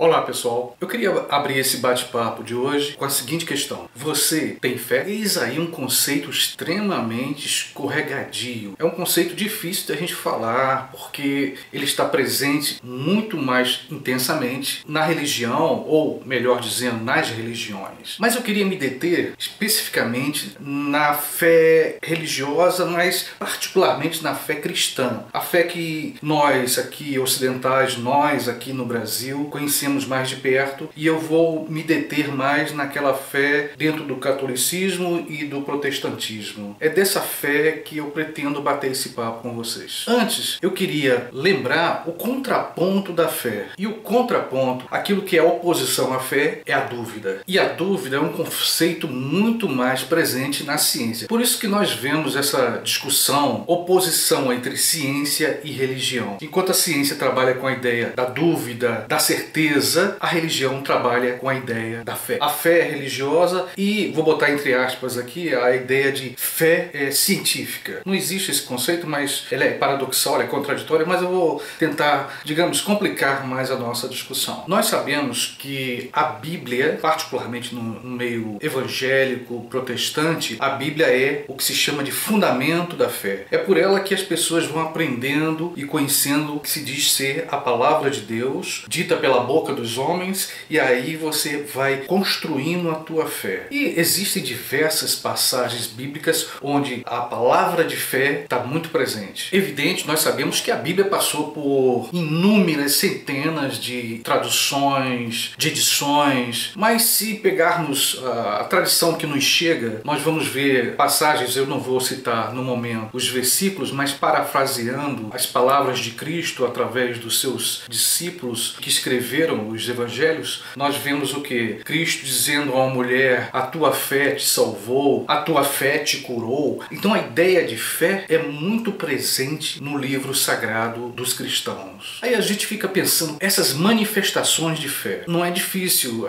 Olá pessoal, eu queria abrir esse bate-papo de hoje com a seguinte questão: você tem fé? Eis aí um conceito extremamente escorregadio. É um conceito difícil da gente falar porque ele está presente muito mais intensamente na religião, ou melhor dizendo, nas religiões. Mas eu queria me deter especificamente na fé religiosa, mas particularmente na fé cristã. A fé que nós aqui ocidentais, nós aqui no Brasil, conhecemos mais de perto, e eu vou me deter mais naquela fé dentro do catolicismo e do protestantismo. É dessa fé que eu pretendo bater esse papo com vocês. Antes, eu queria lembrar o contraponto da fé. E o contraponto, aquilo que é oposição à fé, é a dúvida. E a dúvida é um conceito muito mais presente na ciência. Por isso que nós vemos essa discussão, oposição entre ciência e religião. Enquanto a ciência trabalha com a ideia da dúvida, da certeza, a religião trabalha com a ideia da fé. A fé é religiosa e, vou botar entre aspas aqui, a ideia de fé científica. Não existe esse conceito, mas ela é paradoxal, ela é contraditória, mas eu vou tentar, digamos, complicar mais a nossa discussão. Nós sabemos que a Bíblia, particularmente no meio evangélico, protestante, a Bíblia é o que se chama de fundamento da fé. É por ela que as pessoas vão aprendendo e conhecendo o que se diz ser a palavra de Deus, dita pela boca dos homens, e aí você vai construindo a tua fé. E existem diversas passagens bíblicas onde a palavra de fé está muito presente. Evidente, nós sabemos que a Bíblia passou por inúmeras centenas de traduções, de edições, mas se pegarmos a tradição que nos chega, nós vamos ver passagens, eu não vou citar no momento os versículos, mas parafraseando as palavras de Cristo através dos seus discípulos que escreveram os evangelhos, nós vemos o que? Cristo dizendo a uma mulher: a tua fé te salvou, a tua fé te curou. Então a ideia de fé é muito presente no livro sagrado dos cristãos. Aí a gente fica pensando, essas manifestações de fé, não é difícil.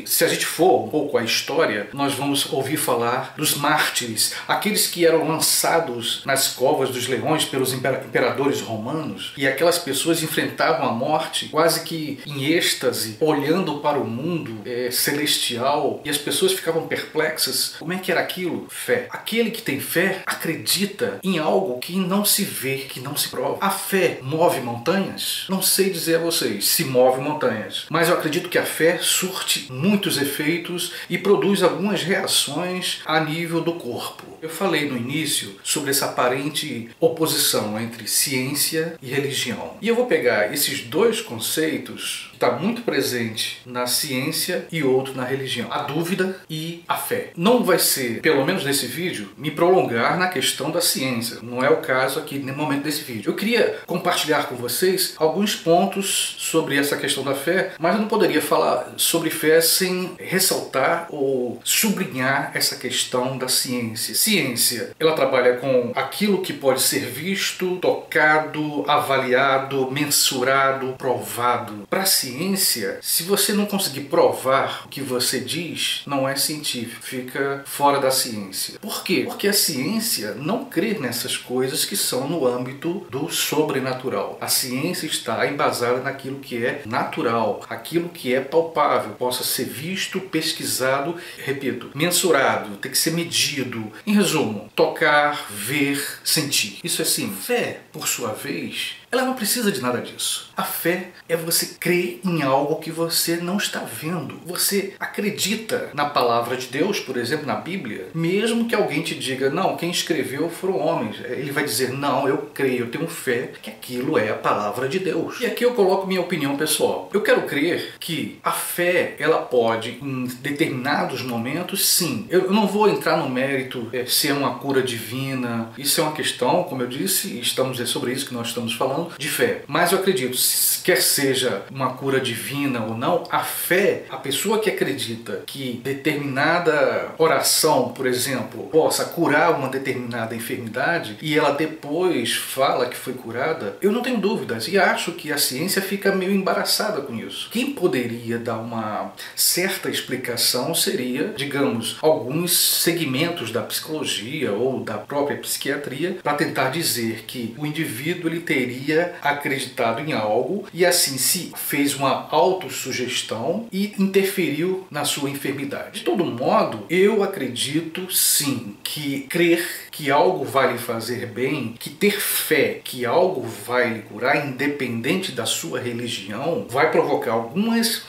Se a gente for um pouco à história, nós vamos ouvir falar dos mártires, aqueles que eram lançados nas covas dos leões pelos imperadores romanos, e aquelas pessoas enfrentavam a morte quase que em êxtase, olhando para o mundo celestial, e as pessoas ficavam perplexas. Como é que era aquilo? Fé. Aquele que tem fé acredita em algo que não se vê, que não se prova. A fé move montanhas? Não sei dizer a vocês se move montanhas, mas eu acredito que a fé surte muitos efeitos e produz algumas reações a nível do corpo. Eu falei no início sobre essa aparente oposição entre ciência e religião. E eu vou pegar esses dois conceitos que está muito presente na ciência e outro na religião: a dúvida e a fé. Não vai ser, pelo menos nesse vídeo, me prolongar na questão da ciência. Não é o caso aqui no momento desse vídeo. Eu queria compartilhar com vocês alguns pontos sobre essa questão da fé, mas eu não poderia falar sobre fé sem ressaltar ou sublinhar essa questão da ciência. Ciência, ela trabalha com aquilo que pode ser visto, tocado, avaliado, mensurado, provado. Para a ciência, se você não conseguir provar o que você diz, não é científico, fica fora da ciência. Por quê? Porque a ciência não crê nessas coisas que são no âmbito do sobrenatural. A ciência está embasada naquilo que é natural, aquilo que é palpável, possa ser visto, pesquisado, repito, mensurado, tem que ser medido. Em resumo, tocar, ver, sentir. Isso é sim. Fé, por sua vez, ela não precisa de nada disso. A fé é você crer em algo que você não está vendo. Você acredita na palavra de Deus, por exemplo, na Bíblia, mesmo que alguém te diga: não, quem escreveu foram homens. Ele vai dizer: não, eu creio, eu tenho fé que aquilo é a palavra de Deus. E aqui eu coloco minha opinião pessoal. Eu quero crer que a fé, ela pode, em determinados momentos, sim. Eu não vou entrar no mérito se é uma cura divina. Isso é uma questão, como eu disse, é sobre isso que nós estamos falando, de fé. Mas eu acredito, quer seja uma cura divina ou não, a fé, a pessoa que acredita que determinada oração, por exemplo, possa curar uma determinada enfermidade, e ela depois fala que foi curada, eu não tenho dúvidas, e acho que a ciência fica meio embaraçada com isso. Quem poderia dar uma certa explicação seria, digamos, alguns segmentos da psicologia ou da própria psiquiatria, para tentar dizer que o indivíduo ele teria teria acreditado em algo e assim se fez uma autossugestão e interferiu na sua enfermidade. De todo modo, eu acredito sim que crer que algo vai lhe fazer bem, que ter fé que algo vai lhe curar, independente da sua religião, vai provocar algumas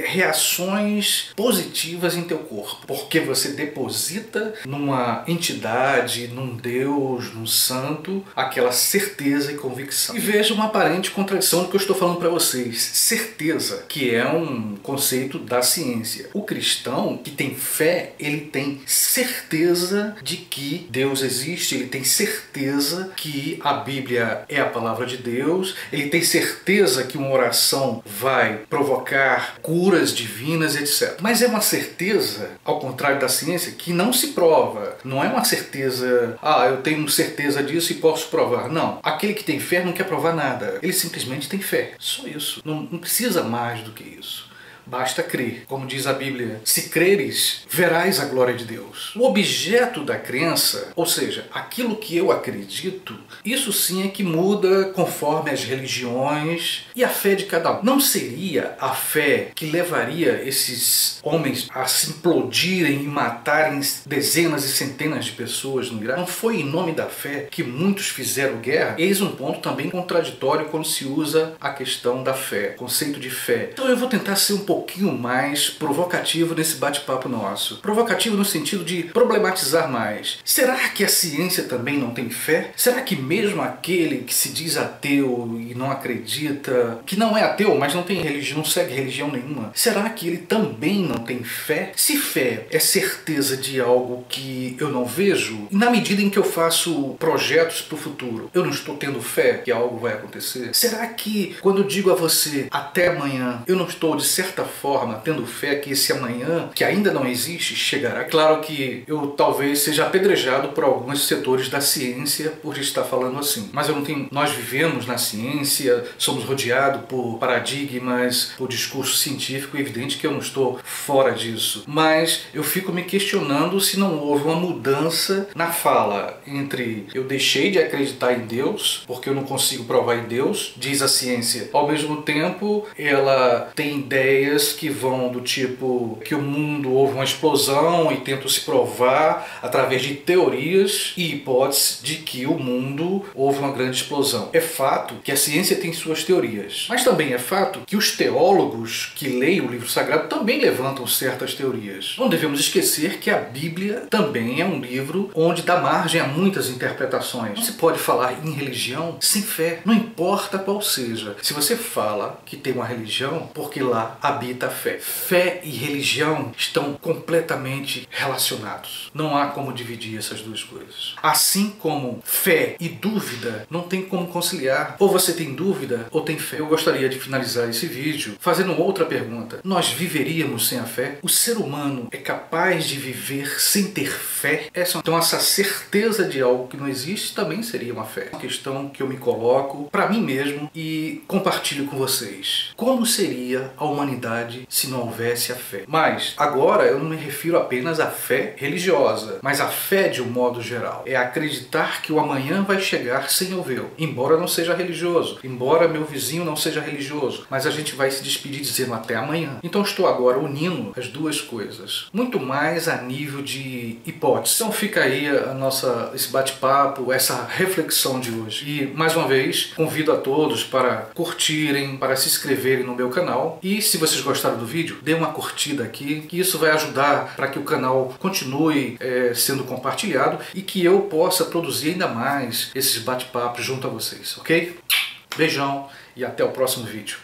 reações positivas em teu corpo, porque você deposita numa entidade, num Deus, num santo, aquela certeza e convicção. E veja uma aparente contradição do que eu estou falando para vocês. Certeza, que é um conceito da ciência. O cristão que tem fé, ele tem certeza de que Deus existe, ele tem certeza que a Bíblia é a palavra de Deus, ele tem certeza que uma oração vai provocar curas divinas, etc. Mas é uma certeza, ao contrário da ciência, que não se prova. Não é uma certeza, eu tenho certeza disso e posso provar. Não. Aquele que tem fé não quer provar nada. Ele simplesmente tem fé. Só isso. Não precisa mais do que isso. Basta crer. Como diz a Bíblia, se creres, verás a glória de Deus. O objeto da crença, ou seja, aquilo que eu acredito, isso sim é que muda conforme as religiões e a fé de cada um. Não seria a fé que levaria esses homens a se implodirem e matarem dezenas e centenas de pessoas no Iraque? Não foi em nome da fé que muitos fizeram guerra? Eis um ponto também contraditório quando se usa a questão da fé, conceito de fé. Então eu vou tentar ser um pouquinho mais provocativo nesse bate-papo nosso. Provocativo no sentido de problematizar mais. Será que a ciência também não tem fé? Será que mesmo aquele que se diz ateu e não acredita, que não é ateu, mas não tem religião, não segue religião nenhuma, será que ele também não tem fé? Se fé é certeza de algo que eu não vejo, e na medida em que eu faço projetos para o futuro, eu não estou tendo fé que algo vai acontecer? Será que quando eu digo a você até amanhã, eu não estou de certa forma tendo fé que esse amanhã, que ainda não existe, chegará? Claro que eu talvez seja apedrejado por alguns setores da ciência por estar falando assim, mas eu não tenho. Nós vivemos na ciência, somos rodeados por paradigmas, por discurso científico, é evidente que eu não estou fora disso, mas eu fico me questionando se não houve uma mudança na fala entre eu deixei de acreditar em Deus porque eu não consigo provar em Deus, diz a ciência, ao mesmo tempo ela tem ideias que vão do tipo que o mundo houve uma explosão e tentam se provar através de teorias e hipóteses de que o mundo houve uma grande explosão. É fato que a ciência tem suas teorias, mas também é fato que os teólogos que leem o livro sagrado também levantam certas teorias. Não devemos esquecer que a Bíblia também é um livro onde dá margem a muitas interpretações. Não se pode falar em religião sem fé, não importa qual seja. Se você fala que tem uma religião, porque lá habita a fé. Fé e religião estão completamente relacionados. Não há como dividir essas duas coisas. Assim como fé e dúvida não tem como conciliar. Ou você tem dúvida ou tem fé. Eu gostaria de finalizar esse vídeo fazendo outra pergunta. Nós viveríamos sem a fé? O ser humano é capaz de viver sem ter fé? Então essa certeza de algo que não existe também seria uma fé. Uma questão que eu me coloco para mim mesmo e compartilho com vocês. Como seria a humanidade se não houvesse a fé? Mas agora eu não me refiro apenas à fé religiosa, mas à fé de um modo geral. É acreditar que o amanhã vai chegar sem eu vê-lo. Embora eu não seja religioso, embora meu vizinho não seja religioso, mas a gente vai se despedir dizendo até amanhã. Então estou agora unindo as duas coisas, muito mais a nível de hipótese. Então fica aí esse bate-papo, essa reflexão de hoje. E mais uma vez convido a todos para curtirem, para se inscreverem no meu canal. E se vocês gostaram do vídeo, dê uma curtida aqui, que isso vai ajudar para que o canal continue sendo compartilhado e que eu possa produzir ainda mais esses bate-papos junto a vocês, ok? Beijão e até o próximo vídeo.